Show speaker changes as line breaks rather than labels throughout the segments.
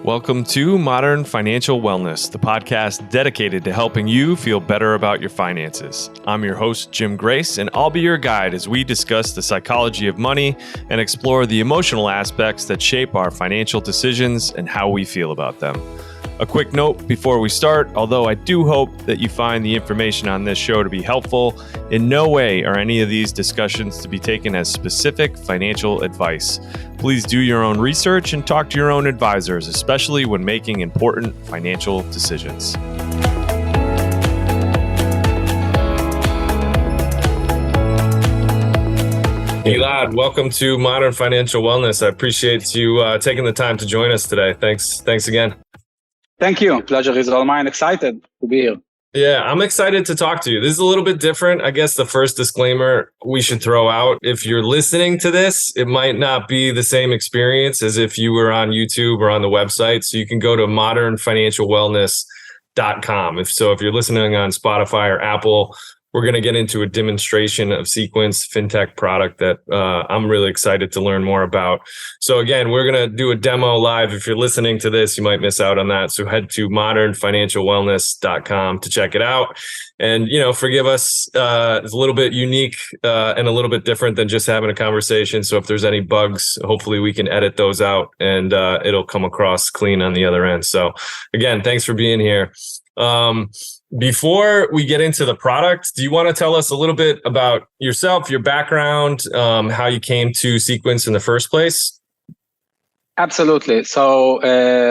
Welcome to Modern Financial Wellness, the podcast dedicated to helping you feel better about your finances. I'm your host, Jim Grace, and I'll be your guide as we discuss the psychology of money and explore the emotional aspects that shape our financial decisions and how we feel about them. A quick note before we start, although I do hope that you find the information on this show to be helpful, in no way are any of these discussions to be taken as specific financial advice. Please do your own research and talk to your own advisors, especially when making important financial decisions. Gilad, welcome to Modern Financial Wellness. I appreciate you taking the time to join us today. Thanks again.
Thank you. Pleasure is all mine. Excited to be here.
Yeah, I'm excited to talk to you. This is a little bit different. I guess the first disclaimer we should throw out, if you're listening to this, it might not be the same experience as if you were on YouTube or on the website. So you can go to modernfinancialwellness.com. If you're listening on Spotify or Apple, we're going to get into a demonstration of Sequence FinTech product that I'm really excited to learn more about. So again, we're going to do a demo live. If you're listening to this, you might miss out on that. So head to modernfinancialwellness.com to check it out. And, forgive us. It's a little bit unique and a little bit different than just having a conversation. So if there's any bugs, hopefully we can edit those out and it'll come across clean on the other end. So again, thanks for being here. Before we get into the product, do you want to tell us a little bit about yourself, your background, how you came to Sequence in the first place?
Absolutely. So,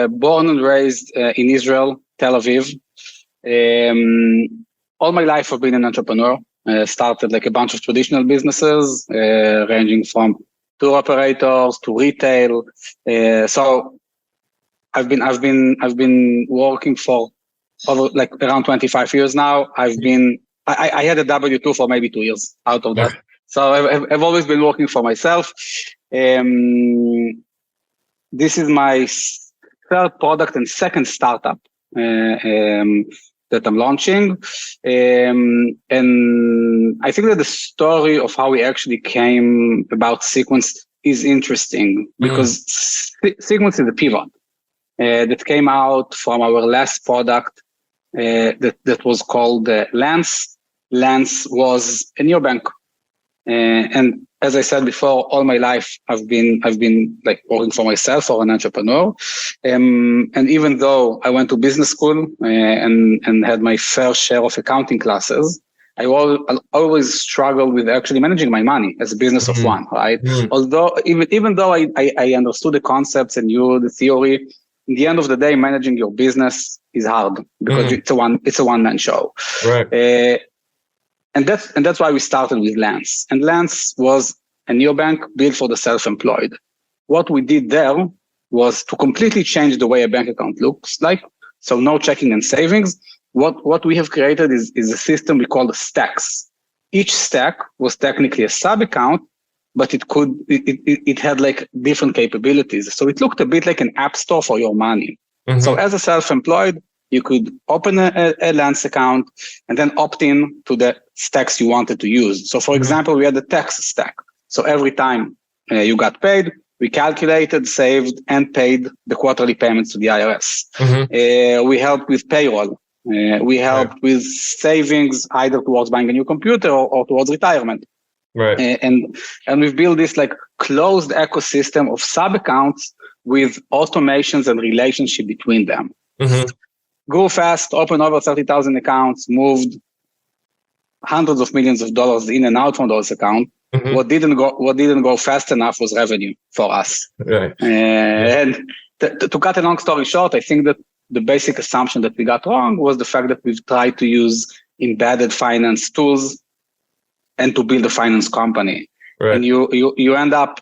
born and raised in Israel, Tel Aviv. All my life I've been an entrepreneur. Started like a bunch of traditional businesses, ranging from tour operators to retail. So I've been working for over like around 25 years now. I had a W-2 for maybe 2 years out of that. Okay. So I've always been working for myself. This is my third product and second startup that I'm launching. And I think that the story of how we actually came about Sequence is interesting because Sequence is a pivot that came out from our last product that was called Lance. Lance was a neobank, and as I said before, all my life I've been like working for myself or an entrepreneur. And even though I went to business school and had my fair share of accounting classes, I always struggled with actually managing my money as a business of one, right? Although even though I understood the concepts and knew the theory, in the end of the day, managing your business is hard because it's a one-man show.
Right.
And that's why we started with Lance. And Lance was a neobank built for the self-employed. What we did there was to completely change the way a bank account looks like. So no checking and savings. What we have created is a system we call the stacks. Each stack was technically a sub-account, but it had like different capabilities. So it looked a bit like an app store for your money. So as a self-employed, you could open a Lance account and then opt in to the stacks you wanted to use. So for example, we had the tax stack. So every time you got paid, we calculated, saved, and paid the quarterly payments to the IRS. We helped with payroll. We helped with savings, either towards buying a new computer or towards retirement.
Right.
And we've built this like closed ecosystem of sub accounts with automations and relationship between them. Grew fast, opened over 30,000 accounts, moved hundreds of millions of dollars in and out from those accounts. What didn't go fast enough was revenue for us.
Right.
And to cut a long story short, I think that the basic assumption that we got wrong was the fact that we've tried to use embedded finance tools and to build a finance company. Right. And you end up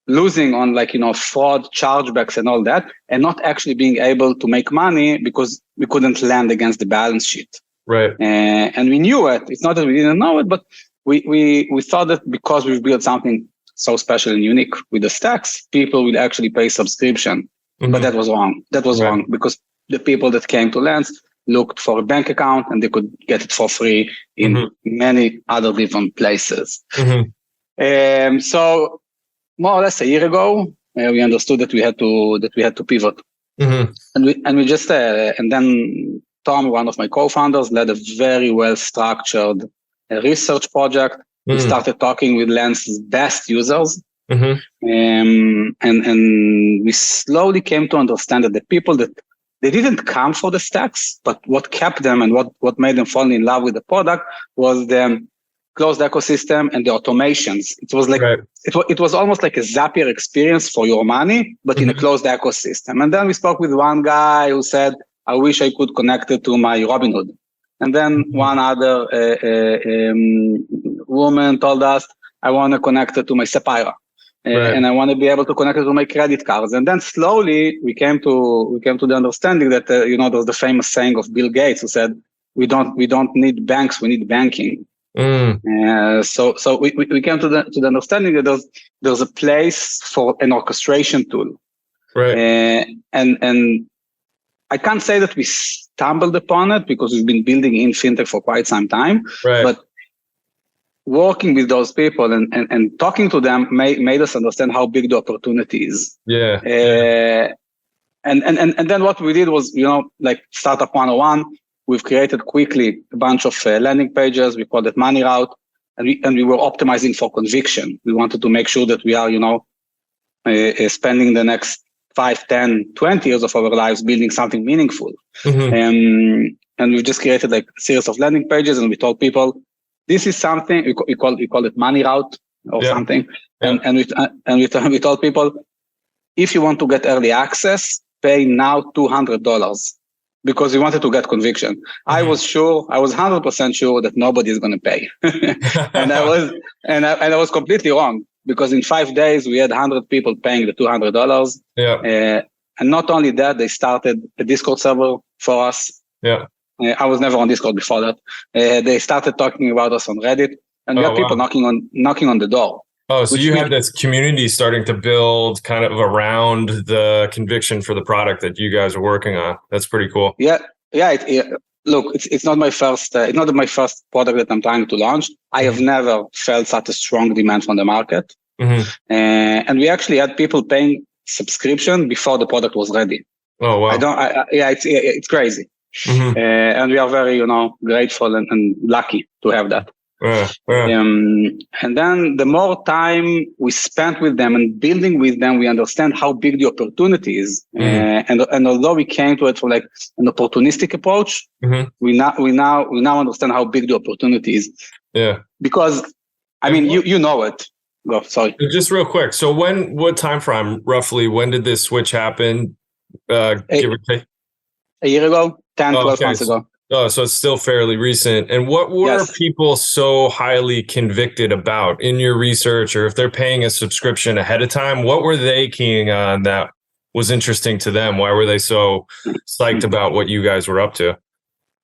losing on fraud, chargebacks and all that, and not actually being able to make money because we couldn't land against the balance sheet.
Right.
And we knew it. It's not that we didn't know it, but we thought that because we've built something so special and unique with the stacks, people will actually pay subscription. But that was wrong. That was wrong because the people that came to Lance looked for a bank account and they could get it for free in many other different places. So more or less a year ago, we understood that we had to pivot.
Mm-hmm.
And then Tom, one of my co-founders, led a very well-structured research project. We started talking with Lens's best users. And we slowly came to understand that the people that they didn't come for the stacks, but what kept them and what made them fall in love with the product was the closed ecosystem and the automations. It was like it was almost like a Zapier experience for your money, but in a closed ecosystem. And then we spoke with one guy who said, I wish I could connect it to my Robinhood. And then one other woman told us, I want to connect it to my Sapphire. And I want to be able to connect it to my credit cards. And then slowly we came to the understanding that, there's the famous saying of Bill Gates who said, we don't need banks, we need banking. So we came to the understanding that there's a place for an orchestration tool. And I can't say that we stumbled upon it because we've been building in FinTech for quite some time, but working with those people and talking to them made us understand how big the opportunity is. And then what we did was, like Startup 101, we've created quickly a bunch of landing pages. We called it Money Route, and we were optimizing for conviction. We wanted to make sure that we are, spending the next 5, 10, 20 years of our lives building something meaningful. And we just created like a series of landing pages, and we told people, this is something we call it Money Route or something. And we told people, if you want to get early access, pay now $200 because we wanted to get conviction. I was 100% sure that nobody is going to pay. and I was completely wrong because in 5 days we had 100 people paying the $200. And not only that, they started a Discord server for us. I was never on Discord before that. They started talking about us on Reddit, and we had people knocking on the door.
Oh, so you had this community starting to build kind of around the conviction for the product that you guys are working on. That's pretty cool.
Look, it's not my first. It's not my first product that I'm trying to launch. I have never felt such a strong demand from the market, and we actually had people paying subscription before the product was ready.
Oh wow!
It's crazy. And we are very, grateful and lucky to have that. And then the more time we spent with them and building with them, we understand how big the opportunity is. And although we came to it from like an opportunistic approach, we now understand how big the opportunity is. Because, I mean, you know it. Oh, sorry.
Just real quick. So what time frame roughly? When did this switch happen? Give or take?
A year ago, 10, 12 months ago.
Oh, so it's still fairly recent. And what were people so highly convicted about in your research, or if they're paying a subscription ahead of time, what were they keying on that was interesting to them? Why were they so psyched about what you guys were up to?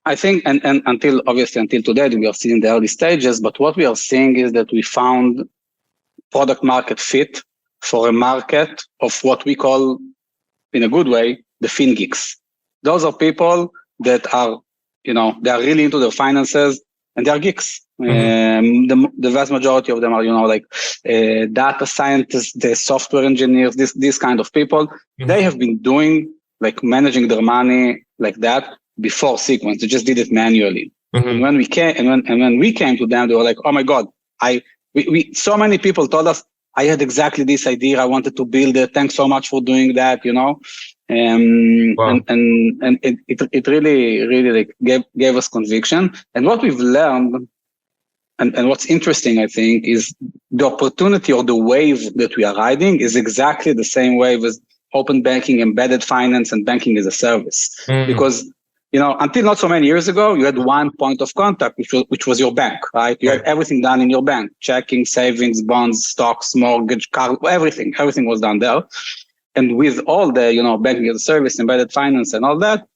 I think, and until today, we are still in the early stages, but what we are seeing is that we found product market fit for a market of what we call, in a good way, the fin geeks. Those are people that are, they are really into their finances and they are geeks. The vast majority of them are, data scientists, the software engineers, this kind of people. They have been doing like managing their money like that before Sequence. They just did it manually. And when we came to them, they were like, oh my God, we so many people told us, I had exactly this idea. I wanted to build it. Thanks so much for doing that, Wow. And it really like gave us conviction. And what we've learned, and what's interesting, I think, is the opportunity or the wave that we are riding is exactly the same wave as open banking, embedded finance, and banking as a service. Because, until not so many years ago, you had one point of contact, which was your bank, right? You had everything done in your bank, checking, savings, bonds, stocks, mortgage, car, everything was done there. And with all the, banking as a service, embedded finance and all that,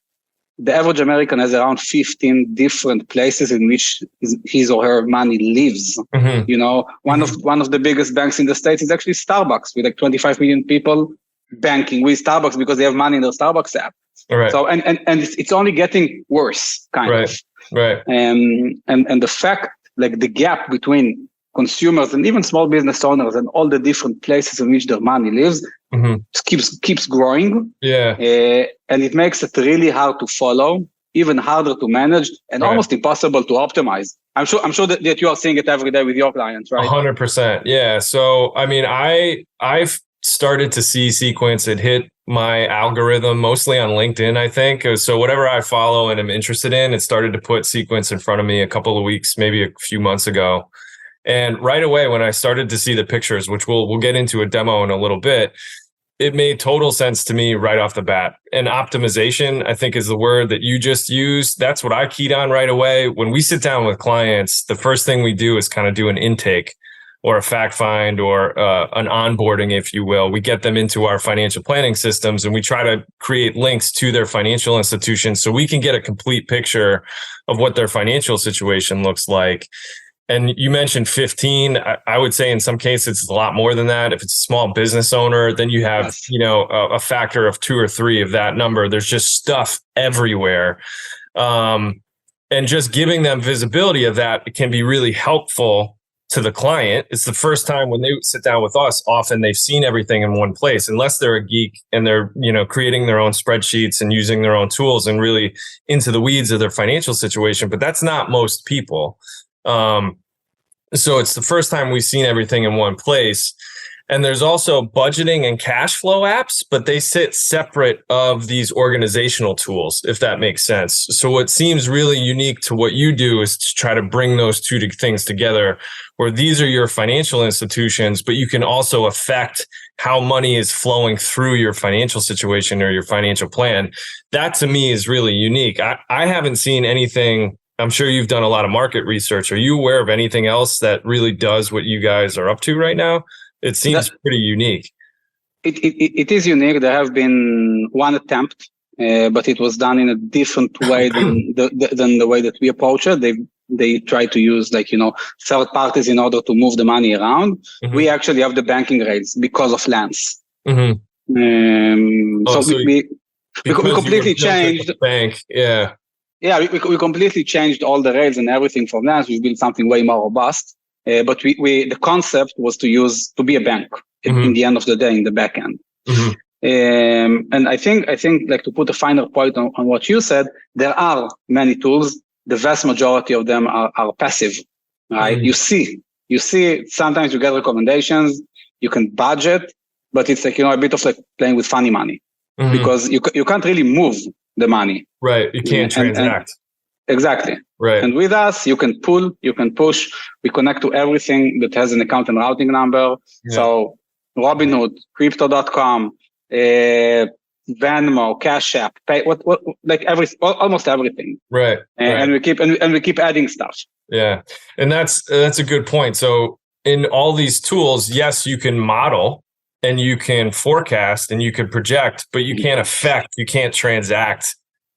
the average American has around 15 different places in which his or her money lives. One of the biggest banks in the States is actually Starbucks, with like 25 million people banking with Starbucks because they have money in their Starbucks app. So, and it's only getting worse, kind of. And the fact, like the gap between consumers and even small business owners and all the different places in which their money lives keeps growing.
Yeah.
And it makes it really hard to follow, even harder to manage, and almost impossible to optimize. I'm sure that you are seeing it every day with your clients, right?
100%. Yeah. So, I mean, I've started to see Sequence. It hit my algorithm mostly on LinkedIn, I think. So whatever I follow and am interested in, it started to put Sequence in front of me a couple of weeks, maybe a few months ago. And right away, when I started to see the pictures, which we'll get into a demo in a little bit, it made total sense to me right off the bat. And optimization, I think, is the word that you just used. That's what I keyed on right away. When we sit down with clients, the first thing we do is kind of do an intake or a fact find or an onboarding, if you will. We get them into our financial planning systems and we try to create links to their financial institutions so we can get a complete picture of what their financial situation looks like. And you mentioned 15. I would say in some cases it's a lot more than that. If it's a small business owner, then you have, a factor of 2 or 3 of that number. There's just stuff everywhere. And just giving them visibility of that can be really helpful to the client. It's the first time when they sit down with us, often they've seen everything in one place, unless they're a geek and they're, creating their own spreadsheets and using their own tools and really into the weeds of their financial situation. But that's not most people. So it's the first time we've seen everything in one place. And there's also budgeting and cash flow apps, but they sit separate of these organizational tools, if that makes sense. So what seems really unique to what you do is to try to bring those two things together, where these are your financial institutions, but you can also affect how money is flowing through your financial situation or your financial plan. That to me is really unique. I haven't seen anything. I'm sure you've done a lot of market research. Are you aware of anything else that really does what you guys are up to right now? It seems pretty unique.
It is unique. There have been one attempt, but it was done in a different way than the way that we approach it. They try to use third parties in order to move the money around. Mm-hmm. We actually have the banking rails because of Lance. Mm-hmm. We completely changed
the bank. Yeah.
Yeah, we completely changed all the rails and everything from Lance. We built something way more robust. But the concept was to be a bank in the end of the day, in the back end. Mm-hmm. And I think to put a finer point on what you said, there are many tools. The vast majority of them are passive, right? Mm-hmm. You see, sometimes you get recommendations, you can budget, but it's a bit of playing with funny money because you can't really move the money.
Right. You can't transact.
Exactly.
Right.
And with us, you can pull, you can push. We connect to everything that has an account and routing number. Yeah. So Robinhood, Crypto.com, Venmo, Cash App, Pay, almost everything.
Right.
And we keep adding stuff.
Yeah. And that's a good point. So in all these tools, yes, you can model and you can forecast and you can project, but you can't you can't transact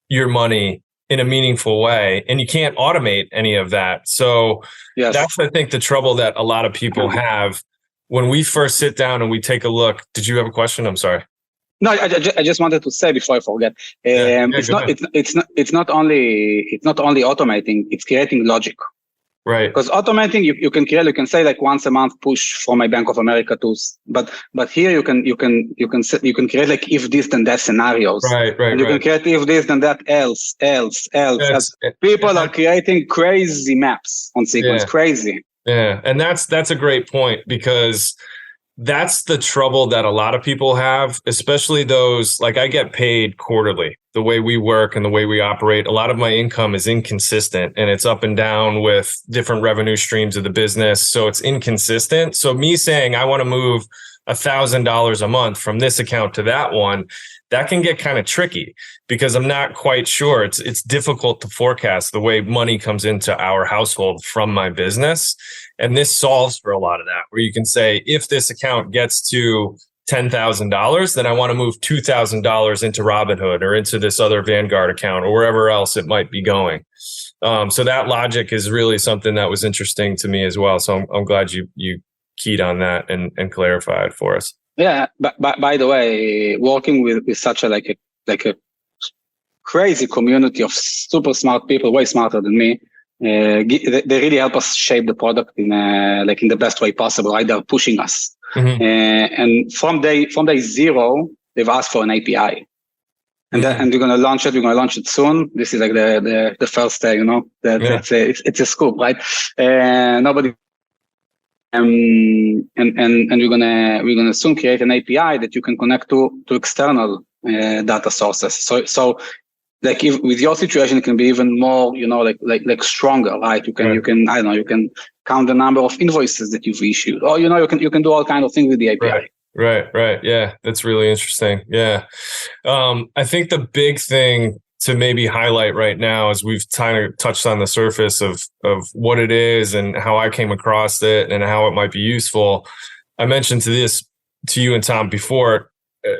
your money in a meaningful way, and you can't automate any of that. So that's, I think, the trouble that a lot of people have when we first sit down and we take a look. Did you have a question? I'm sorry.
No, I just wanted to say before I forget. It's not only automating; it's creating logic.
Right.
Because automating, you can say once a month push from my Bank of America tools, but here you can create if this then that scenarios.
Right.
And you can create if this then that else. People are creating crazy maps on Sequence. Crazy.
Yeah, and that's a great point, because that's the trouble that a lot of people have, especially those, I get paid quarterly. The way we work and the way we operate, a lot of my income is inconsistent and it's up and down with different revenue streams of the business. So it's inconsistent. So me saying I want to move $1,000 a month from this account to that one, that can get kind of tricky because I'm not quite sure. It's difficult to forecast the way money comes into our household from my business. And this solves for a lot of that, where you can say, if this account gets to $10,000, then I want to move $2,000 into Robinhood or into this other Vanguard account or wherever else it might be going. So that logic is really something that was interesting to me as well. So I'm glad you keyed on that and clarified for us.
Yeah, but by the way, working with such a crazy community of super smart people, way smarter than me, they really help us shape the product in the best way possible, right? They're pushing us.
Mm-hmm.
And from day zero, they've asked for an API. And and we're going to launch it. We're going to launch it soon. This is like the first, it's a scoop, right? Nobody. And we're gonna soon create an API that you can connect to external data sources. So like with your situation, it can be even more, like stronger, right? You can I don't know, you can count the number of invoices that you've issued, or you can do all kinds of things with the API.
Right. Yeah, that's really interesting. Yeah, I think the big thing to maybe highlight right now, as we've kind of touched on the surface of what it is and how I came across it and how it might be useful. I mentioned to you and Tom before.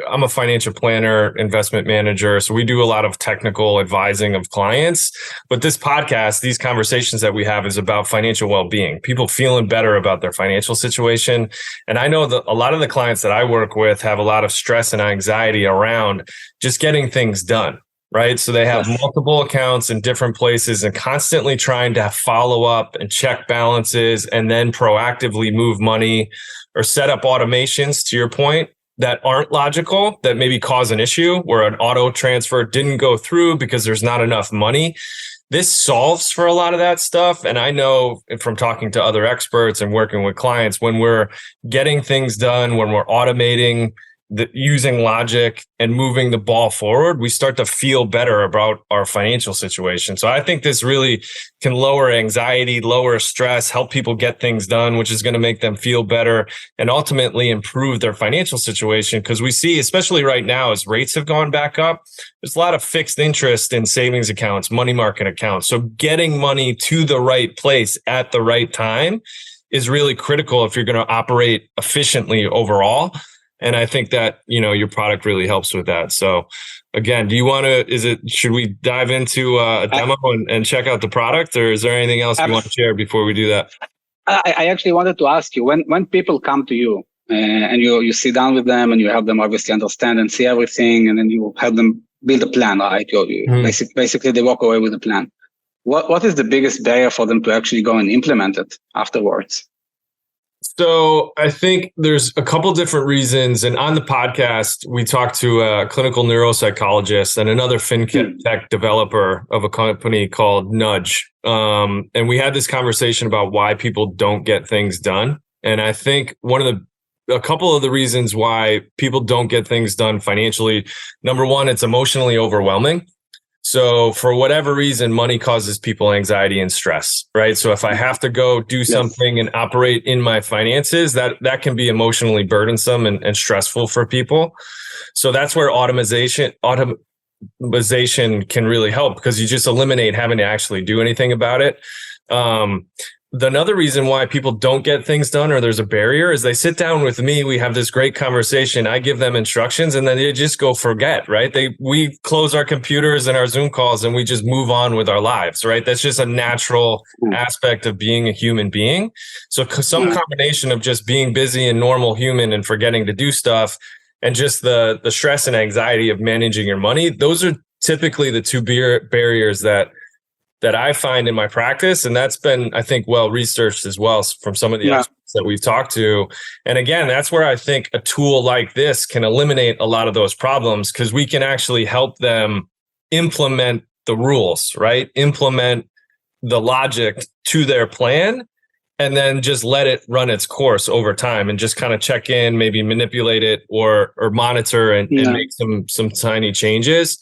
I'm a financial planner, investment manager, so we do a lot of technical advising of clients. But this podcast, these conversations that we have, is about financial well-being, people feeling better about their financial situation. And I know that a lot of the clients that I work with have a lot of stress and anxiety around just getting things done. Right. So they have multiple accounts in different places and constantly trying to follow up and check balances and then proactively move money or set up automations, to your point, that aren't logical, that maybe cause an issue where an auto transfer didn't go through because there's not enough money. This solves for a lot of that stuff. And I know from talking to other experts and working with clients, when we're getting things done, when we're automating, using logic and moving the ball forward, we start to feel better about our financial situation. So I think this really can lower anxiety, lower stress, help people get things done, which is going to make them feel better and ultimately improve their financial situation. Because we see, especially right now, as rates have gone back up, there's a lot of fixed interest in savings accounts, money market accounts. So getting money to the right place at the right time is really critical if you're going to operate efficiently overall. And I think that, your product really helps with that. So again, should we dive into a demo and check out the product, or is there anything else you want to share before we do that?
I actually wanted to ask you, when people come to you and you sit down with them and you help them obviously understand and see everything, and then you help them build a plan, right? Basically they walk away with a plan. What is the biggest barrier for them to actually go and implement it afterwards?
So I think there's a couple different reasons. And on the podcast, we talked to a clinical neuropsychologist and another FinTech developer of a company called Nudge. And we had this conversation about why people don't get things done. And I think a couple of the reasons why people don't get things done financially, number one, it's emotionally overwhelming. So for whatever reason, money causes people anxiety and stress, right? So if I have to go do something and operate in my finances, that can be emotionally burdensome and stressful for people. So that's where automation can really help, because you just eliminate having to actually do anything about it. Another reason why people don't get things done, or there's a barrier, is they sit down with me. We have this great conversation. I give them instructions and then they just go forget, right? We close our computers and our Zoom calls and we just move on with our lives, right? That's just a natural aspect of being a human being. So some combination of just being busy and normal human and forgetting to do stuff, and just the stress and anxiety of managing your money, those are typically the two barriers that I find in my practice. And that's been, I think, well researched as well from some of the experts that we've talked to. And again, that's where I think a tool like this can eliminate a lot of those problems, because we can actually help them implement the rules, right? Implement the logic to their plan, and then just let it run its course over time and just kind of check in, maybe manipulate it or monitor and make some tiny changes.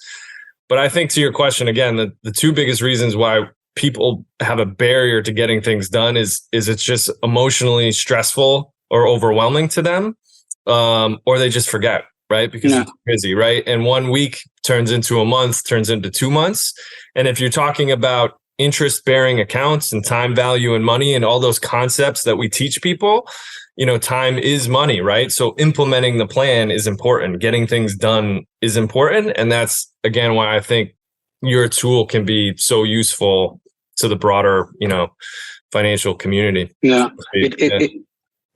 But I think, to your question, again, the two biggest reasons why people have a barrier to getting things done is it's just emotionally stressful or overwhelming to them, or they just forget, right? Because they're busy, right? And 1 week turns into a month, turns into 2 months. And if you're talking about interest-bearing accounts and time value and money and all those concepts that we teach people, time is money, right? So implementing the plan is important. Getting things done is important. And that's, again, why I think your tool can be so useful to the broader, financial community.
Yeah.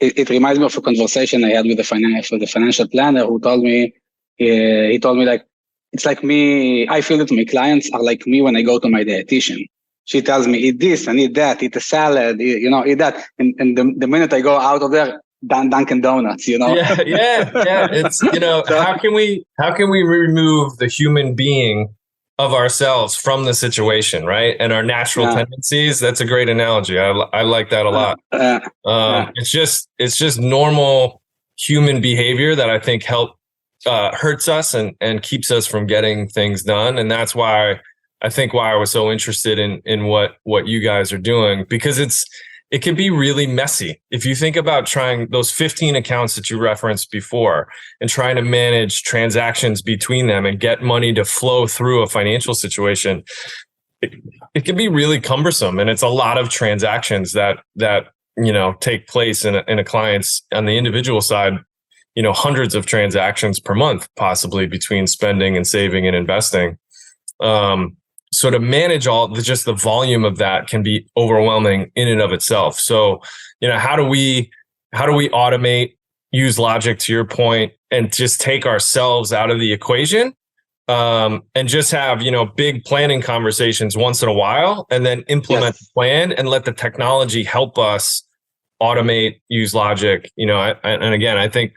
It reminds me of a conversation I had with the financial planner who told me, like, it's like me, I feel that my clients are like me when I go to my dietitian. She tells me, eat this and eat that, eat a salad, eat that. And the minute I go out of there, Dunkin' Donuts,
Yeah. It's,
So-
how can we remove the human being of ourselves from the situation, right? And our natural tendencies. That's a great analogy. I like that a lot. It's just normal human behavior that I think hurts us and keeps us from getting things done. And that's why I was so interested in what you guys are doing, because it can be really messy. If you think about trying those 15 accounts that you referenced before and trying to manage transactions between them and get money to flow through a financial situation, it can be really cumbersome. And it's a lot of transactions that take place in a client's, on the individual side, hundreds of transactions per month, possibly, between spending and saving and investing. So to manage just the volume of that can be overwhelming in and of itself. So, how do we automate, use logic, to your point, and just take ourselves out of the equation, and just have, big planning conversations once in a while, and then implement the plan and let the technology help us automate, use logic, and again, I think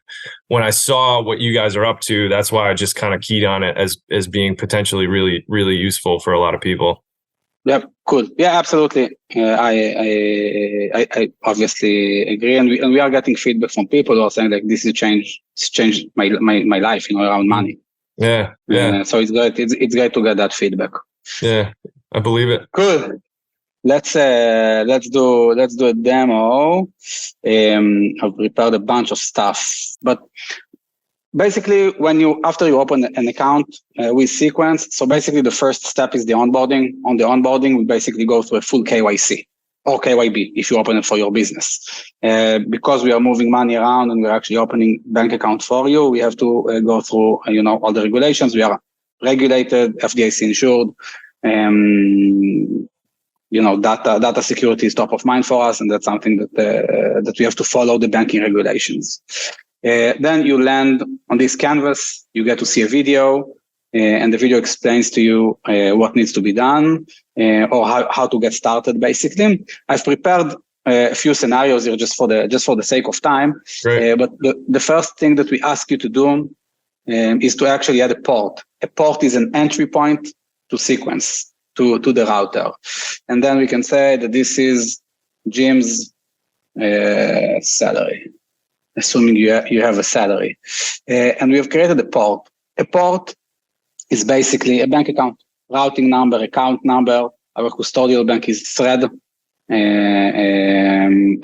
when I saw what you guys are up to, that's why I just kind of keyed on it as being potentially really, really useful for a lot of people.
Yep, cool. Yeah, absolutely. I obviously agree, and we are getting feedback from people who are saying, like, this has changed my life, around money.
Yeah.
So it's great. It's great to get that feedback.
Yeah, I believe it.
Cool. Let's do a demo. I've prepared a bunch of stuff, but basically, after you open an account with Sequence, so basically the first step is the onboarding. On the onboarding, we basically go through a full KYC or KYB if you open it for your business. Because we are moving money around and we're actually opening bank account for you, we have to go through all the regulations. We are regulated, FDIC insured. Data security is top of mind for us, and that's something that we have to follow the banking regulations. Then you land on this canvas, you get to see a video, and the video explains to you what needs to be done, or how to get started, basically. I've prepared a few scenarios here just for the sake of time. But the first thing that we ask you to do is to actually add a port. A port is an entry point to Sequence, to the router. And then we can say that this is Jim's salary, assuming you have a salary. And we have created a port. A port is basically a bank account, routing number, account number. Our custodial bank is Thread. And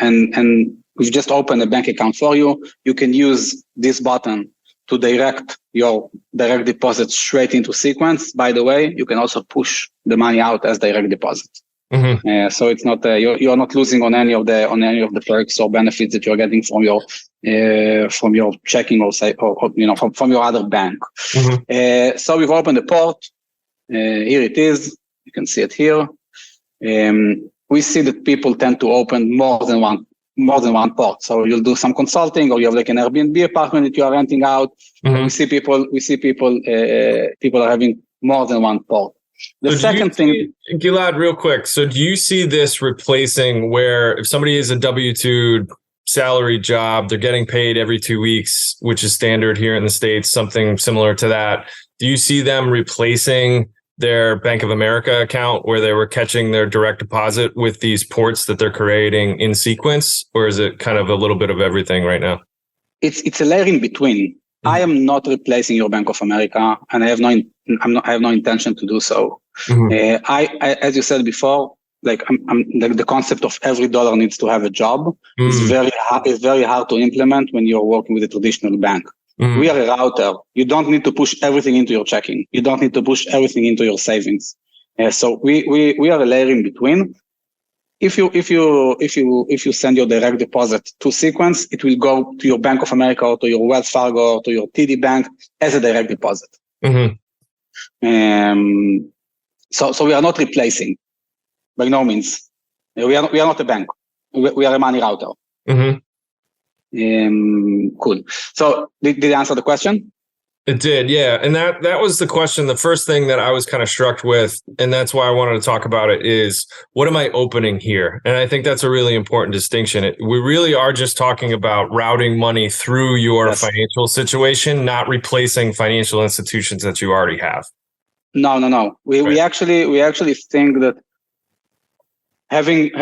we've just opened a bank account for you. You can use this button to direct your direct deposit straight into Sequence. By the way, you can also push the money out as direct deposit. Mm-hmm. So it's not you're not losing on any of the perks or benefits that you're getting from your checking or from your other bank. Mm-hmm. So we've opened the port. Here it is. You can see it here. We see that people tend to open more than one port. So you'll do some consulting, or you have like an Airbnb apartment that you are renting out. Mm-hmm. We see people are having more than one port. The second thing,
Gilad, real quick. So do you see this replacing where if somebody is a W-2 salary job, they're getting paid every 2 weeks, which is standard here in the States, something similar to that. Do you see them replacing their Bank of America account where they were catching their direct deposit with these ports that they're creating in Sequence? Or is it kind of a little bit of everything right now?
It's a layer in between. Mm-hmm. I am not replacing your Bank of America, and I have no intention to do so. Mm-hmm. I as you said before, like the concept of every dollar needs to have a job is very hard to implement when you're working with a traditional bank. Mm-hmm. We are a router. You don't need to push everything into your checking. You don't need to push everything into your savings. So we are a layer in between. If you send your direct deposit to Sequence, it will go to your Bank of America or to your Wells Fargo or to your TD Bank as a direct deposit. Mm-hmm. So we are not replacing, by no means. We are not a bank. We are a money router. Mm-hmm. Cool. So did I answer the question?
It did, yeah. And that was the question. The first thing that I was kind of struck with, and that's why I wanted to talk about it, is what am I opening here? And I think that's a really important distinction. We really are just talking about routing money through your financial situation, not replacing financial institutions that you already have.
No. We actually think that having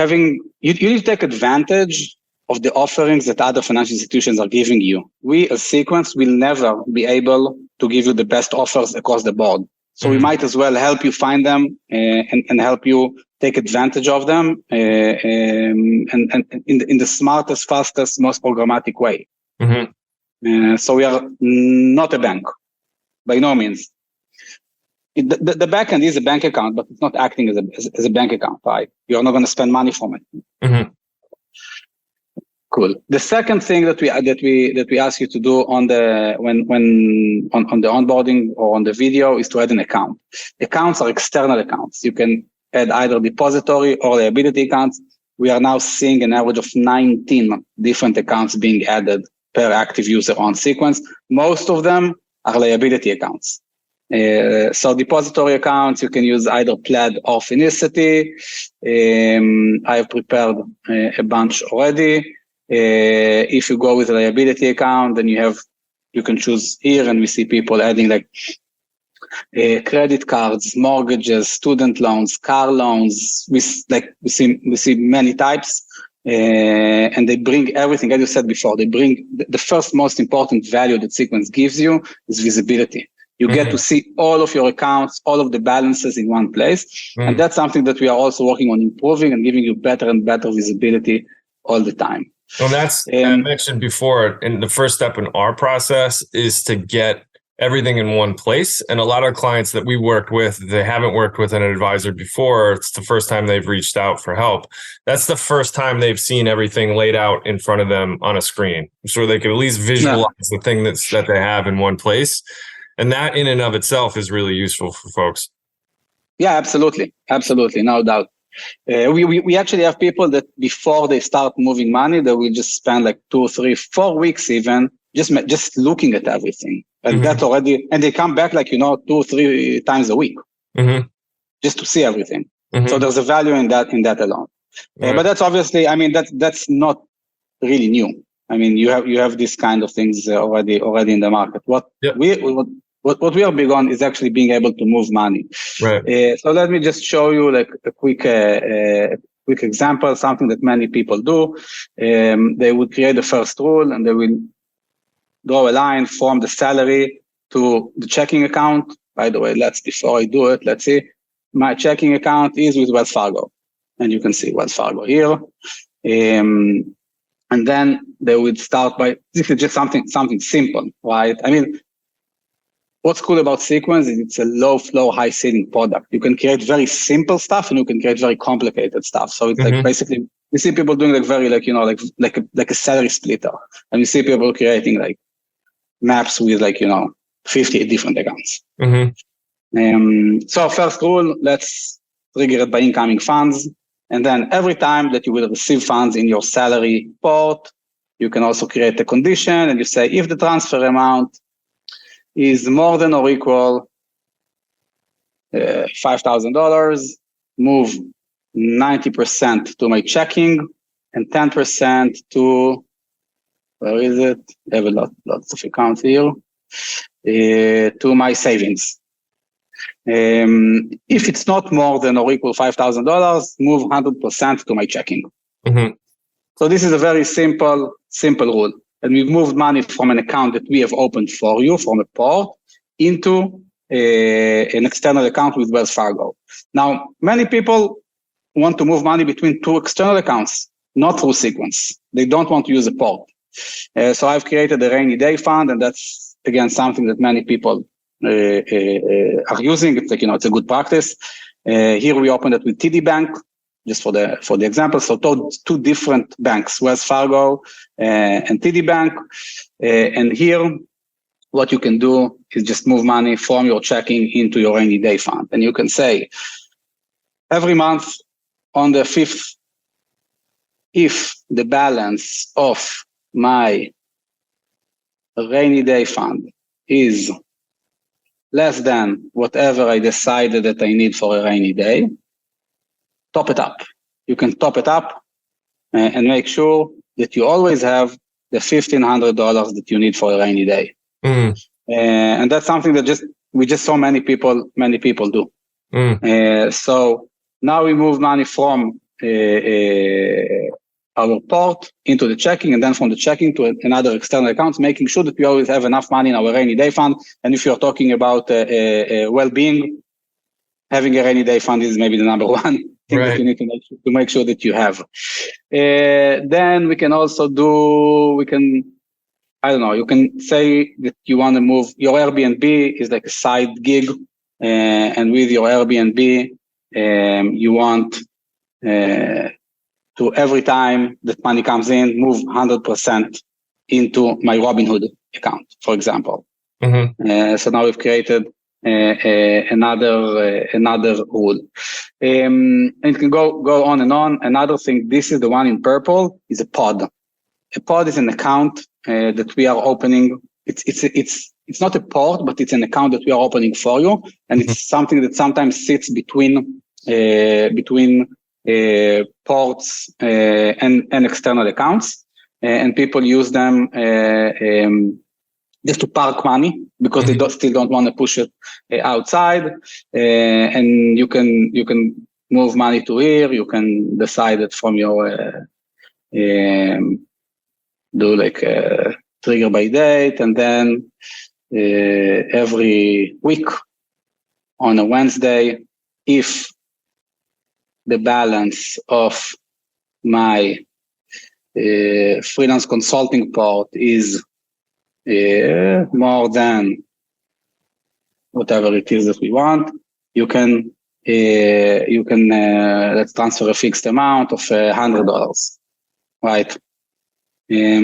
you need to take advantage of the offerings that other financial institutions are giving you. We as Sequence will never be able to give you the best offers across the board. So we might as well help you find them and help you take advantage of them and in the smartest, fastest, most programmatic way. So we are not a bank, by no means. The backend is a bank account, but it's not acting as a bank account, right? You're not going to spend money from it. Cool. The second thing that we ask you to do on the on the onboarding or on the video is to add an account. Accounts are external accounts. You can add either depository or liability accounts. We are now seeing an average of 19 different accounts being added per active user on Sequence. Most of them are liability accounts. So depository accounts, you can use either Plaid or Finicity. I have prepared a bunch already. If you go with a liability account, then you can choose here, and we see people adding like credit cards, mortgages, student loans, car loans. We see many types, and they bring everything. As you said before, they bring the first most important value that Sequence gives you is visibility. You get to see all of your accounts, all of the balances in one place, and that's something that we are also working on improving and giving you better and better visibility all the time.
Well, that's I mentioned before, and the first step in our process is to get everything in one place. And a lot of clients that we worked with, they haven't worked with an advisor before. It's the first time they've reached out for help. That's the first time they've seen everything laid out in front of them on a screen, so they can at least visualize the thing that they have in one place. And that in and of itself is really useful for folks.
Yeah, absolutely. No doubt. We actually have people that before they start moving money, they will just spend like 2, 3, 4 weeks even just looking at everything. And that already, and they come back like, 2, 3 times a week just to see everything. So there's a value in that alone. But that's obviously, that's not really new. You have these kind of things already in the market. What we are big on is actually being able to move money. Right. So let me just show you like a quick example, something that many people do. They would create the first rule and they will draw a line from the salary to the checking account. By the way, before I do it, let's see. My checking account is with Wells Fargo, and you can see Wells Fargo here. And then they would start by, this is just something simple, right? What's cool about Sequence is it's a low flow, high ceiling product. You can create very simple stuff and you can create very complicated stuff. So it's like basically, we see people doing like very like a salary splitter. And we see people creating like maps with 50 different accounts. So first rule, let's trigger it by incoming funds. And then every time that you will receive funds in your salary port, you can also create a condition and you say, if the transfer amount is more than or equal $5,000, move 90% to my checking and 10% to, where is it? I have lots of accounts here, to my savings. If it's not more than or equal $5,000, move 100% to my checking. So this is a very simple rule. And we've moved money from an account that we have opened for you, from a port, into an external account with Wells Fargo. Now, many people want to move money between 2 external accounts, not through Sequence. They don't want to use a port. So I've created a rainy day fund, and that's, again, something that many people are using. It's like, it's a good practice. Here we opened it with TD Bank, just for the example. So 2 different banks, Wells Fargo and TD Bank. And here, what you can do is just move money from your checking into your rainy day fund. And you can say, every month on the 5th, if the balance of my rainy day fund is less than whatever I decided that I need for a rainy day, top it up. You can top it up and make sure that you always have the $1,500 that you need for a rainy day. And that's something that we just saw many people do. So now we move money from our port into the checking, and then from the checking to another external account, making sure that we always have enough money in our rainy day fund. And if you're talking about well-being, having a rainy day fund is maybe the number one thing that you need to make sure that you have. Then we can also you can say that you want to move, your Airbnb is like a side gig, and with your Airbnb, you want to every time that money comes in, move 100% into my Robinhood account, for example. So now we've created another rule. And it can go on and on. Another thing, this is the one in purple, is a pod. A pod is an account that we are opening. It's not a port, but it's an account that we are opening for you, and it's something that sometimes sits between ports and external accounts, and people use them just to park money because they still don't want to push it outside. And you can move money to here. You can decide it from your do like a trigger by date, and then every week on a Wednesday, if the balance of my freelance consulting port is more than whatever it is that we want, you can let's transfer a fixed amount of $100, right?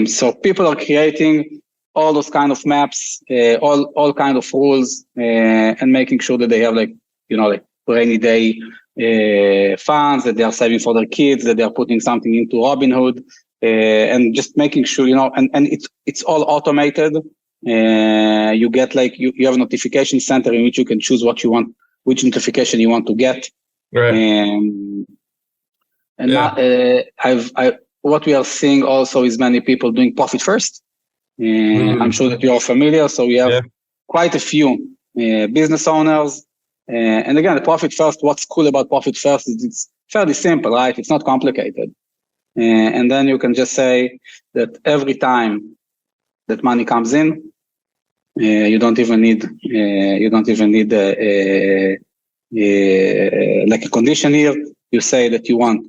So people are creating all those kind of maps, all kind of rules, and making sure that they have like rainy day funds, that they are saving for their kids, that they are putting something into Robinhood, and just making sure, and it's all automated. You get you have a notification center in which you can choose what you want, which notification you want to get. Right. What we are seeing also is many people doing profit first. I'm sure that you are familiar. So we have quite a few business owners. And again, the profit first, what's cool about profit first is it's fairly simple, right? It's not complicated. And then you can just say that every time that money comes in, you don't even need like a condition here. You say that you want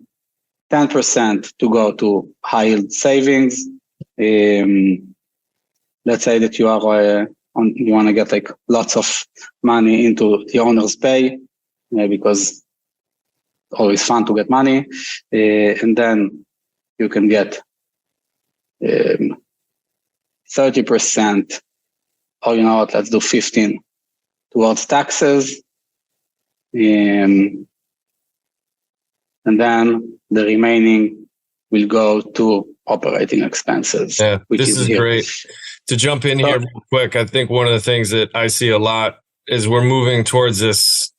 10% to go to high yield savings. Let's say that you want to get like lots of money into the owner's pay because it's always fun to get money, and then you can get 30%, or let's do 15 towards taxes, and then the remaining will go to operating expenses.
Yeah, this is great. To jump in here real quick, I think one of the things that I see a lot is we're moving towards this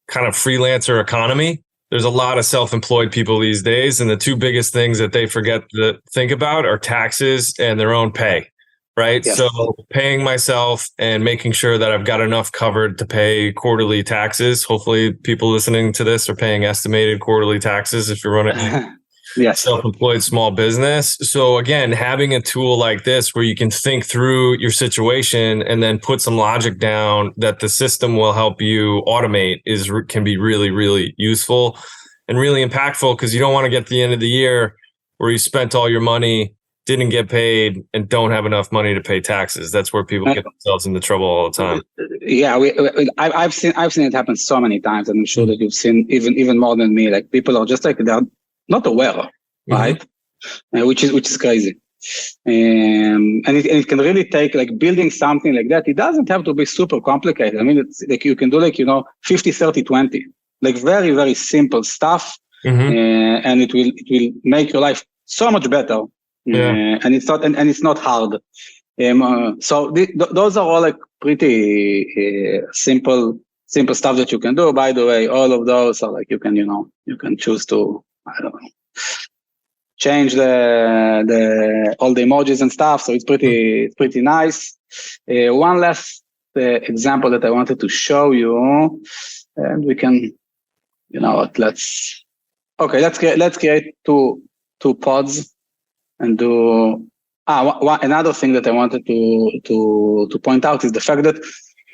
kind of freelancer economy. There's a lot of self-employed people these days, and the two biggest things that they forget to think about are taxes and their own pay, right? Yes. So paying myself and making sure that I've got enough covered to pay quarterly taxes. Hopefully people listening to this are paying estimated quarterly taxes if you're running self-employed small business. So again, having a tool like this where you can think through your situation and then put some logic down that the system will help you automate can be really, really useful and really impactful, because you don't want to get to the end of the year where you spent all your money, didn't get paid, and don't have enough money to pay taxes. That's where people get themselves into trouble all the time.
Yeah, I've seen it happen so many times, and I'm sure that you've seen even more than me. Like people are just like they're not aware, right? Which is crazy. And it can really take like building something like that. It doesn't have to be super complicated. I mean, it's like you can do like 50, 30, 20, like very, very simple stuff, and it will make your life so much better. And it's not hard. Those are all like pretty simple stuff that you can do. By the way, all of those are like you can choose to, I don't know, change the all the emojis and stuff. So it's pretty nice. One last example that I wanted to show you, and we can, let's create two pods and do. Another thing that I wanted to point out is the fact that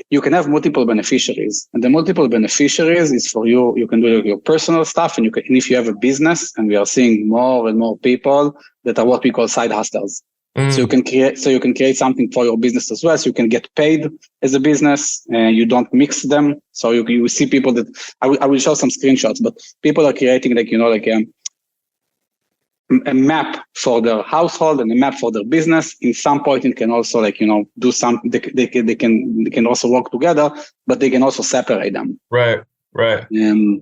you can have multiple beneficiaries, and the multiple beneficiaries is for you. You can do your personal stuff, and if you have a business, and we are seeing more and more people that are what we call side hustlers. So you can create something for your business as well. So you can get paid as a business, and you don't mix them. So you see people that I will show some screenshots, but people are creating a map for their household and a map for their business. In some point, it can also do something. They can also work together, but they can also separate them.
Right.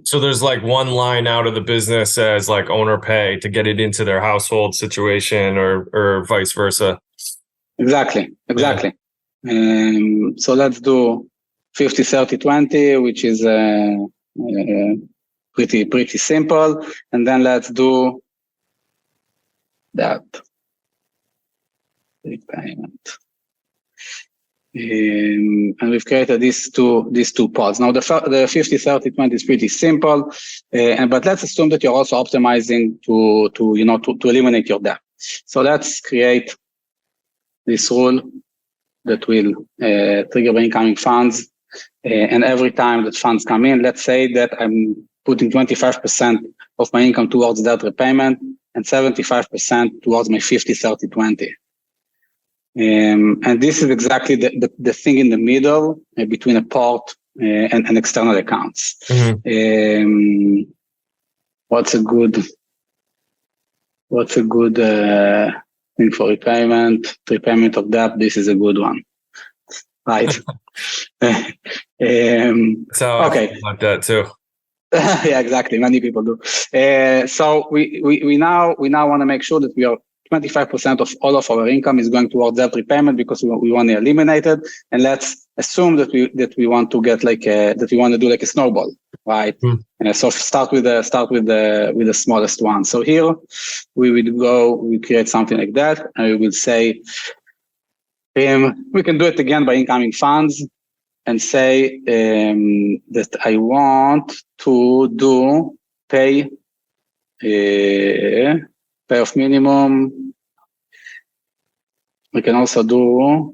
So there's like one line out of the business as like owner pay to get it into their household situation, or vice versa.
Exactly. So let's do 50, 30, 20, which is pretty simple, and then let's do that repayment. And we've created these two pods. Now the 50, 30, 20 is pretty simple, but let's assume that you're also optimizing to eliminate your debt. So let's create this rule that will trigger the incoming funds, and every time that funds come in, let's say that I'm putting 25% of my income towards debt repayment and 75% towards my 50, 30, 20. And this is exactly the thing in the middle between a port and external accounts. Mm-hmm. What's a good thing for repayment? Repayment of debt. This is a good one, right?
Okay. I like that too.
Yeah, exactly. Many people do. So we now want to make sure that we are 25% of all of our income is going towards debt repayment because we want to eliminate it. And let's assume that we want to get that we want to do like a snowball, right? So start with the smallest one. So here we create something like that, and we will say, we can do it again by incoming funds, and say that I want to do pay off minimum. We can also do,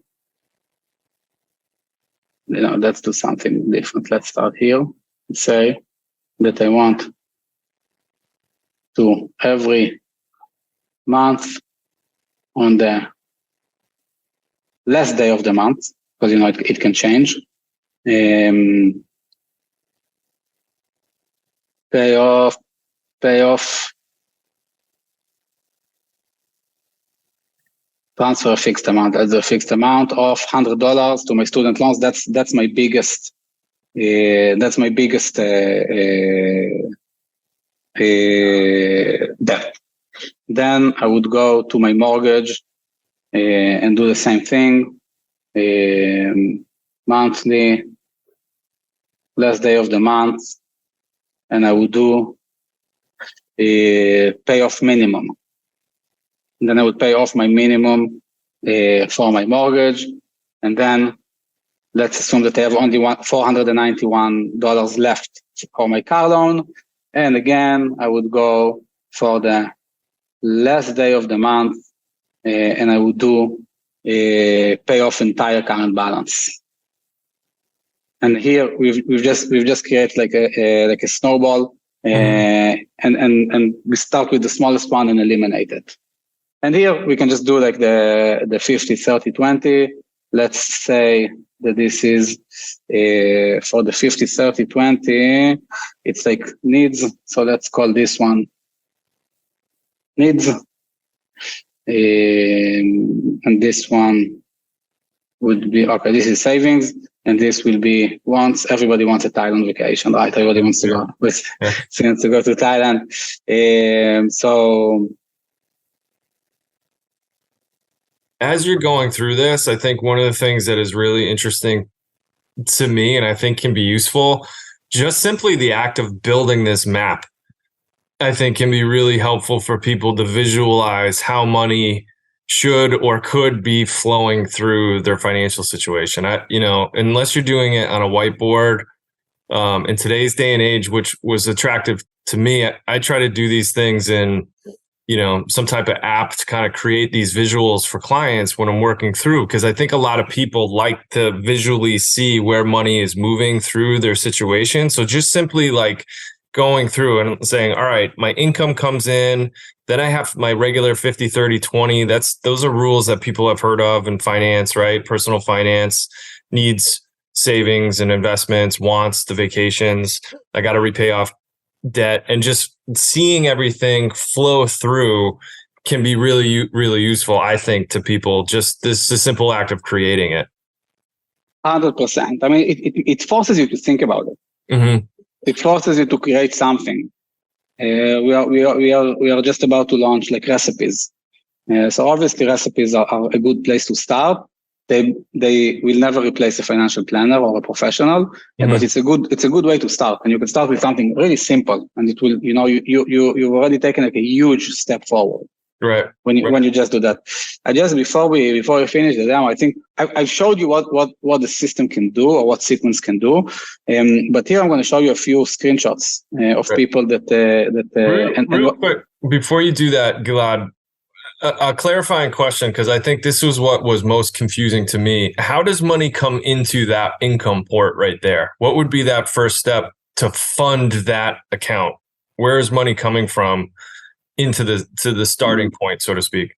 let's do something different. Let's start here and say that I want to every month on the last day of the month, because it can change. Pay off transfer a fixed amount. As a fixed amount of $100 to my student loans. That's my biggest debt. Then I would go to my mortgage and do the same thing. Monthly, last day of the month, and I would do pay off minimum. And then I would pay off my minimum for my mortgage, and then let's assume that I have only $491 left for my car loan, and again I would go for the last day of the month, and I would do pay off entire current balance. And here we've just created like a snowball, and we start with the smallest one and eliminate it. And here we can just do like the 50, 30, 20. Let's say that this is for the 50, 30, 20. It's like needs. So let's call this one needs. And this one would be, okay, this is savings. And this will be wants. Everybody wants a Thailand vacation, right? Everybody wants to go. Wants to go to Thailand. So
as you're going through this, I think one of the things that is really interesting to me, and I think can be useful, just simply the act of building this map, I think can be really helpful for people to visualize how money should or could be flowing through their financial situation. Unless you're doing it on a whiteboard, in today's day and age, which was attractive to me, I try to do these things in, some type of app to kind of create these visuals for clients when I'm working through. Cause I think a lot of people like to visually see where money is moving through their situation. So just simply like going through and saying, all right, my income comes in, then I have my regular 50, 30, 20. Those are rules that people have heard of in finance, right? Personal finance needs savings and investments, wants the vacations. I got to repay off debt, and just seeing everything flow through can be really, really useful, I think, to people. Just this simple act of creating it.
100%. I mean, it forces you to think about it.
Mm-hmm.
It forces you to create something. We are just about to launch like recipes. So obviously recipes are a good place to start. They will never replace a financial planner or a professional, but it's a good way to start. And you can start with something really simple, and it will, you've already taken like a huge step forward.
Right.
When you just do that. Before we finish the demo, I think I've showed you what the system can do or what Sequence can do. But here I'm going to show you a few screenshots of people
real quick before you do that, Gilad. A clarifying question, because I think this was what was most confusing to me. How does money come into that income port right there? What would be that first step to fund that account? Where is money coming from into the starting point, so to speak?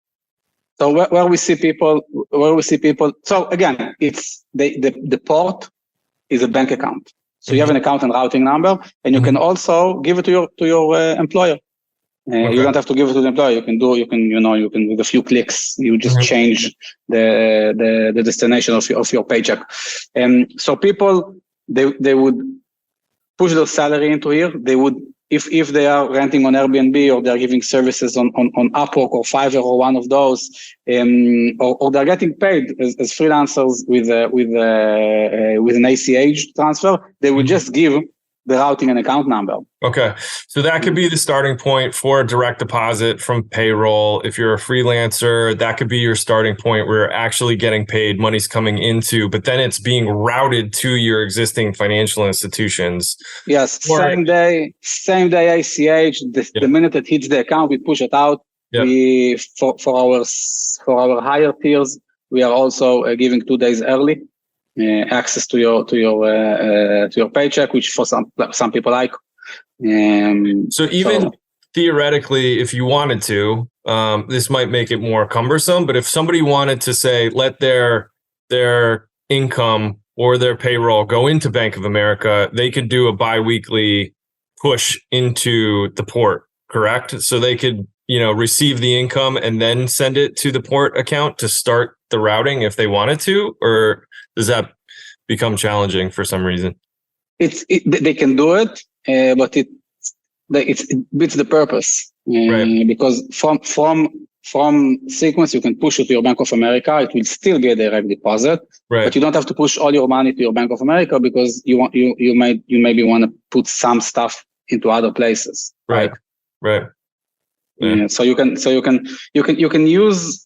So where we see people. So again, it's the port is a bank account. So you have an account and routing number, and you can also give it to your employer. Okay. You don't have to give it to the employer. You can with a few clicks, you just change the destination of your paycheck. And so people, they would push their salary into here. They would, if they are renting on Airbnb or they're giving services on Upwork or Fiverr or one of those, or they're getting paid as freelancers with an ACH transfer, they will just give the routing and account number.
Okay. So that could be the starting point for a direct deposit from payroll. If you're a freelancer, that could be your starting point where you're actually getting paid, money's coming into, but then it's being routed to your existing financial institutions.
Yes. Same day ACH. The minute it hits the account, we push it out. We, for our higher tiers, we are also giving 2 days early. Access to your paycheck, which for some people like.
So even theoretically, if you wanted to, this might make it more cumbersome. But if somebody wanted to say, let their income or their payroll go into Bank of America, they could do a biweekly push into the port, correct? So they could, receive the income and then send it to the port account to start the routing if they wanted to, or does that become challenging for some reason?
They can do it, but it beats the purpose.
Right.
Because from Sequence, you can push it to your Bank of America. It will still be a direct deposit, right. But you don't have to push all your money to your Bank of America because you maybe want to put some stuff into other places.
Right.
Yeah. So you can use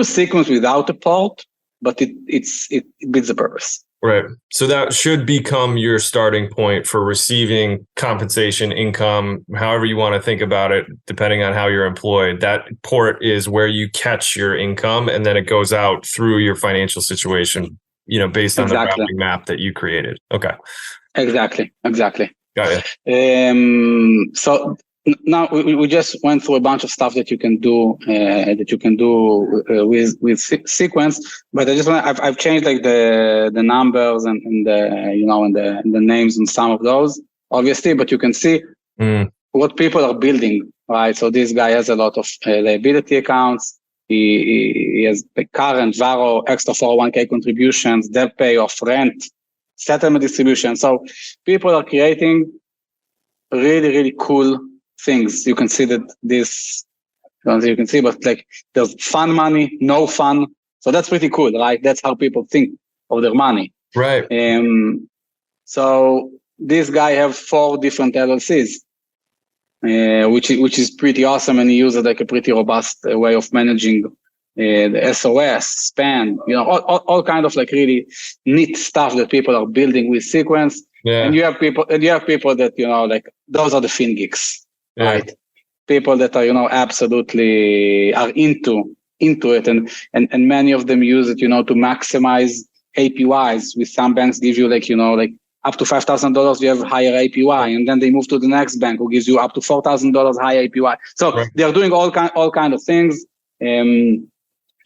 Sequence without a port, but it beats the purpose.
Right. So that should become your starting point for receiving compensation, income, however you want to think about it, depending on how you're employed. That port is where you catch your income, and then it goes out through your financial situation, based on the routing map that you created. Okay. Exactly. Got it.
So now we just went through a bunch of stuff that you can do with Sequence, but I've changed like the numbers and the names and some of those obviously, but you can see what people are building, right? So this guy has a lot of liability accounts. He has the current Varo, extra 401k contributions, debt payoff, rent, settlement distribution. So people are creating really, really cool things. You can see that this don't know if you can see, but like there's fun money, no fun. So that's pretty cool, right? That's how people think of their money.
Right.
So this guy have 4 different LLCs, which is pretty awesome, and he uses like a pretty robust way of managing the SOS, spend, all kind of like really neat stuff that people are building with Sequence.
Yeah.
And you have people that, like those are the fin geeks, right? People that are, absolutely are into it. And many of them use it, to maximize APYs. With some banks give you like up to $5,000, you have higher APY. And then they move to the next bank who gives you up to $4,000 high APY. So they're doing all kind of things,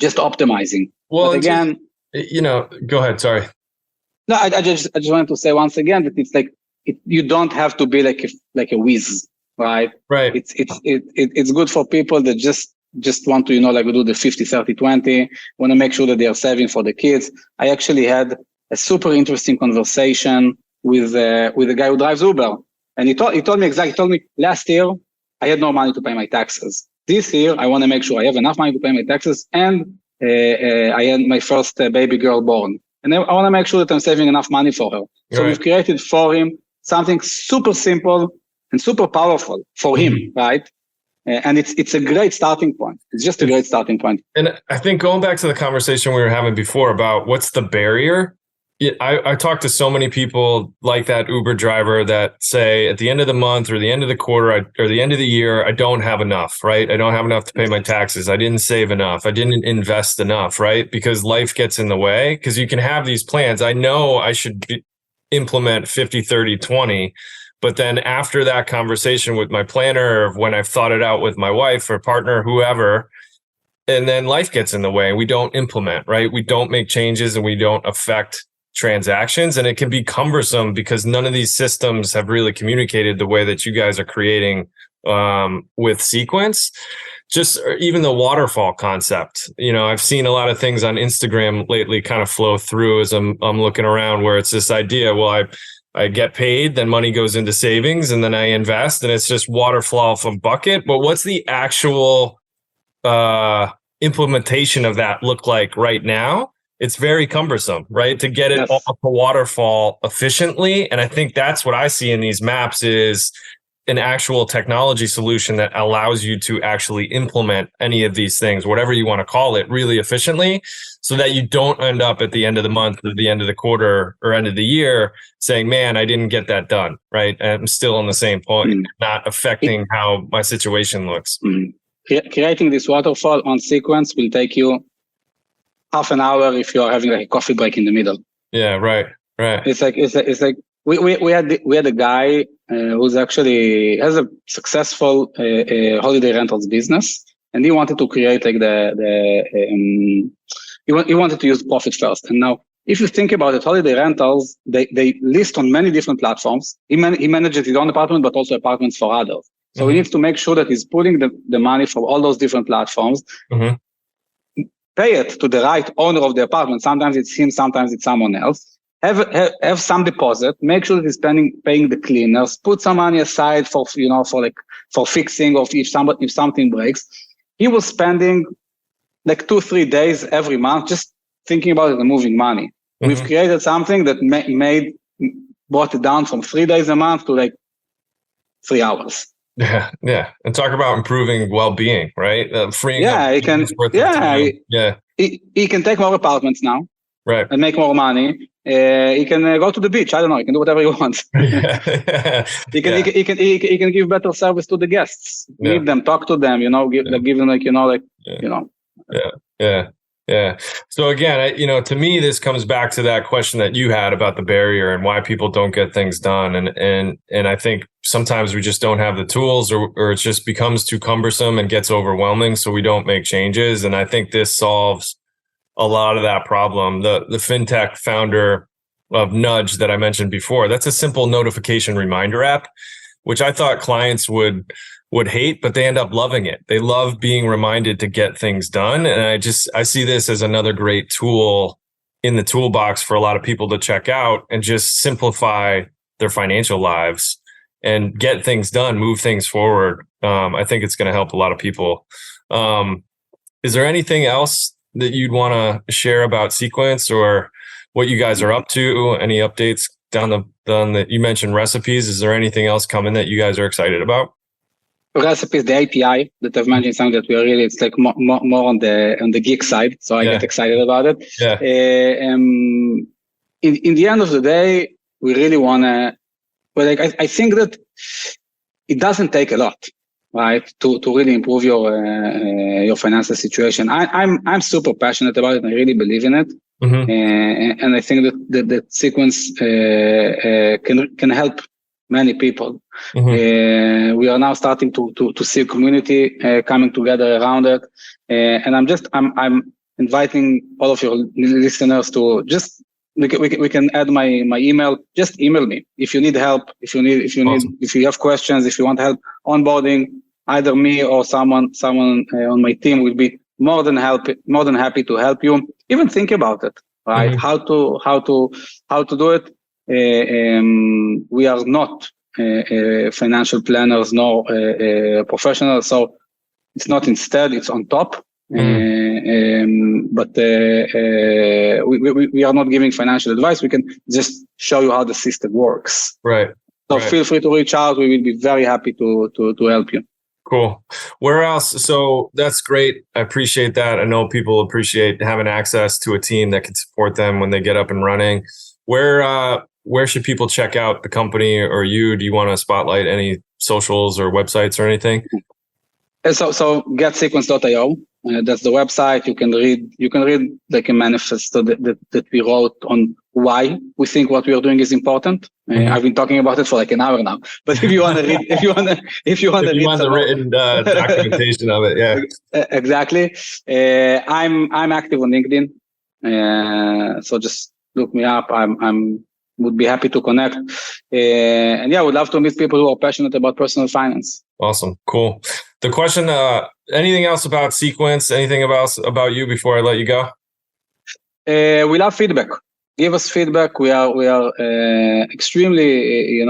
just optimizing.
Well,
but again,
go ahead. Sorry.
No, I just wanted to say once again that it's like you don't have to be like a whiz, right?
Right.
It's good for people that just want to like do the 50, 30, 20. Want to make sure that they are saving for the kids. I actually had a super interesting conversation with a guy who drives Uber, and he told me last year I had no money to pay my taxes. This year I want to make sure I have enough money to pay my taxes, and I had my first baby girl born. And I want to make sure that I'm saving enough money for her. So we've created for him something super simple and super powerful for him, right? And it's a great starting point. It's just a great starting point.
And I think going back to the conversation we were having before about what's the barrier, I talk to so many people like that Uber driver that say at the end of the month or the end of the quarter or the end of the year, I don't have enough, right? I don't have enough to pay my taxes. I didn't save enough. I didn't invest enough, right? Because life gets in the way. Because you can have these plans. I know I should implement 50, 30, 20. But then after that conversation with my planner, or when I've thought it out with my wife or partner, whoever, and then life gets in the way and we don't implement, right? We don't make changes and we don't affect transactions, and it can be cumbersome because none of these systems have really communicated the way that you guys are creating with Sequence. Just even the waterfall concept. I've seen a lot of things on Instagram lately kind of flow through as I'm looking around, where it's this idea, well, I get paid, then money goes into savings, and then I invest, and it's just waterfall from bucket. But what's the actual implementation of that look like right now? It's very cumbersome, right? To get it off a waterfall efficiently. And I think that's what I see in these maps is an actual technology solution that allows you to actually implement any of these things, whatever you want to call it, really efficiently, so that you don't end up at the end of the month or the end of the quarter or end of the year saying, man, I didn't get that done, right? And I'm still on the same point, not affecting how my situation looks.
Creating this waterfall on Sequence will take you half an hour if you are having like a coffee break in the middle.
Yeah, right.
It's like we had a guy who's actually has a successful holiday rentals business, and he wanted to create like he wanted to use profit first. And now, if you think about it, holiday rentals they list on many different platforms. He manages his own apartment, but also apartments for others. So he needs to make sure that he's putting the money from all those different platforms. Pay it to the right owner of the apartment. Sometimes it's him, sometimes it's someone else. Have some deposit. Make sure that he's paying the cleaners. Put some money aside for fixing, or if something breaks. He was spending like 2-3 days every month just thinking about it and moving money. We've created something that brought it down from 3 days a month to like 3 hours.
Yeah. And talk about improving well-being, right? Freeing up.
He can take more apartments now,
right,
and make more money. He can go to the beach. I don't know. He can do whatever he wants. He can give better service to the guests. Meet them, talk to them. Give them
Yeah. So again, to me, this comes back to that question that you had about the barrier and why people don't get things done. And I think sometimes we just don't have the tools, or it just becomes too cumbersome and gets overwhelming. So we don't make changes. And I think this solves a lot of that problem. The FinTech founder of Nudge that I mentioned before, that's a simple notification reminder app, which I thought clients would hate, but they end up loving it. They love being reminded to get things done. And I see this as another great tool in the toolbox for a lot of people to check out and just simplify their financial lives and get things done, move things forward. I think it's going to help a lot of people Is there anything else that you'd want to share about Sequence or what you guys are up to? Any updates down the you mentioned recipes. Is there anything else coming that you guys are excited about?
Recipes, the API that I've mentioned, something that we are really, it's like more on the geek side. So I get excited about it.
Yeah.
In the end of the day, we really want to, but like, I think that it doesn't take a lot, right, to really improve your financial situation. I'm super passionate about it. I really believe in it. Mm-hmm. And I think that Sequence can help many people. Mm-hmm. We are now starting to see a community coming together around it. And I'm inviting all of your listeners to just, we can add my email. Just email me if you need help, if you have questions, if you want help onboarding, either me or someone on my team will be more than happy to help you. Even think about it, right? Mm-hmm. How to do it. We are not financial planners nor professionals, so it's not instead, it's on top. But we are not giving financial advice. We can just show you how the system works.
Right.
So feel free to reach out. We will be very happy to help you.
Cool. Where else? So that's great. I appreciate that. I know people appreciate having access to a team that can support them when they get up and running. Where should people check out the company or you? Do you want to spotlight any socials or websites or anything?
So getsequence.io. That's the website. You can read like a manifesto that we wrote on why we think what we are doing is important. Mm-hmm. I've been talking about it for like an hour now. But if you want to read, if you want
the written documentation of it, yeah,
exactly. I'm active on LinkedIn, so just look me up. Would be happy to connect. And yeah, would love to meet people who are passionate about personal finance.
Awesome. Cool. The question, anything else about Sequence, anything about you before I let you go?
We love feedback. Give us feedback. We are extremely,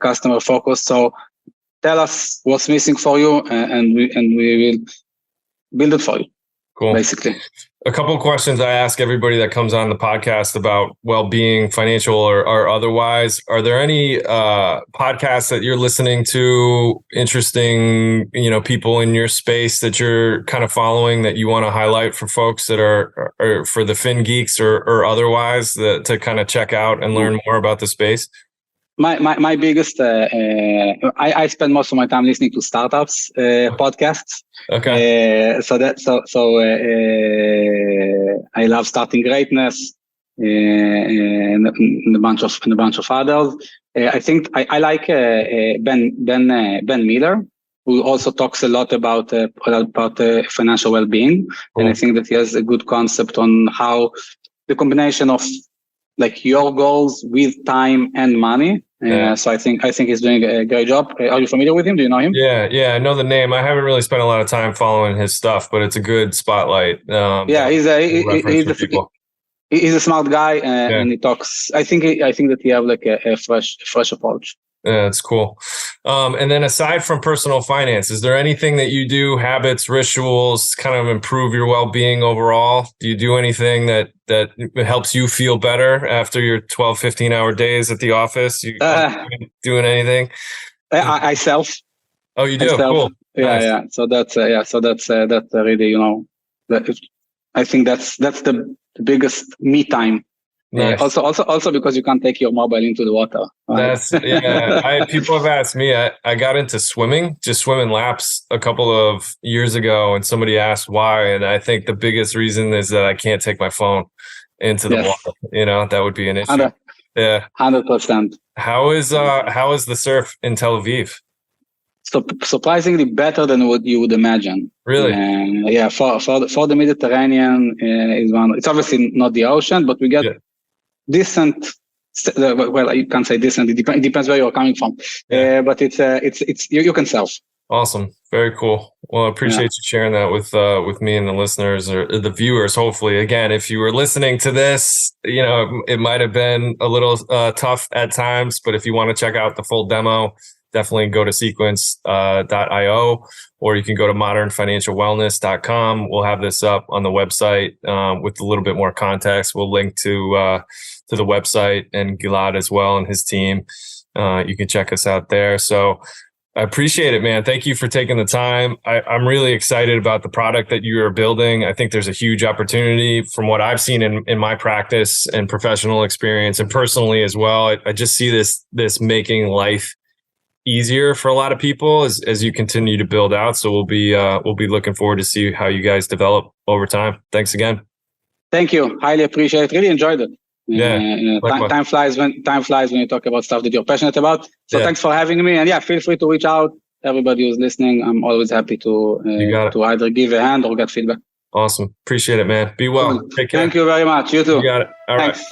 customer focused. So tell us what's missing for you and we will build it for you.
Cool.
Basically.
A couple of questions I ask everybody that comes on the podcast about well-being, financial or otherwise. Are there any podcasts that you're listening to, interesting, people in your space that you're kind of following that you want to highlight for folks that are for the fin geeks or otherwise to kind of check out and learn more about the space?
My biggest, I spend most of my time listening to startups podcasts.
Okay.
I love Starting Greatness and a bunch of others. I think I like Ben Miller, who also talks a lot about financial well-being. Cool. And I think that he has a good concept on how the combination of like your goals with time and money. So I think he's doing a great job. Are you familiar with him? Do you know him?
Yeah, I know the name. I haven't really spent a lot of time following his stuff, but it's a good spotlight.
He's a smart guy, and he talks. I think that he have like a fresh approach.
Yeah, that's cool. And then aside from personal finance, is there anything that you do, habits, rituals, kind of improve your well-being overall? Do you do anything that helps you feel better after your 12, 15-hour days at the office? You doing anything?
I self.
Oh, you do? Cool.
Yeah, nice. Yeah. So that's really, I think that's the biggest me time. Nice. Also because you can't take your mobile into the water.
Right? People have asked me, I got into swimming laps a couple of years ago, and somebody asked why. And I think the biggest reason is that I can't take my phone into the water. That would be an issue. Yeah.
100%.
How is the surf in Tel Aviv?
So surprisingly better than what you would imagine.
Really?
For the Mediterranean is one. It's obviously not the ocean, but we get decent. Well, you can't say decent. It depends where you're coming from. But it's you can surf.
Awesome. Very cool. Well, I appreciate you sharing that with me and the listeners or the viewers. Hopefully, again, if you were listening to this, it might have been a little tough at times, but if you want to check out the full demo definitely go to sequence.io, or you can go to modernfinancialwellness.com. We'll have this up on the website with a little bit more context. We'll link to the website and Gilad as well and his team. You can check us out there. So I appreciate it, man. Thank you for taking the time. I'm really excited about the product that you are building. I think there's a huge opportunity from what I've seen in my practice and professional experience and personally as well. I just see this making life easier for a lot of people as you continue to build out. So we'll be looking forward to see how you guys develop over time. Thanks again.
Thank you. Highly appreciate it. Really enjoyed it.
Yeah.
Time flies when you talk about stuff that you're passionate about. So thanks for having me. And feel free to reach out. Everybody who's listening, I'm always happy to either give a hand or get feedback.
Awesome. Appreciate it, man. Be well.
Cool.
Take care.
Thank you very much. You too.
You got it. All
Thanks.
right.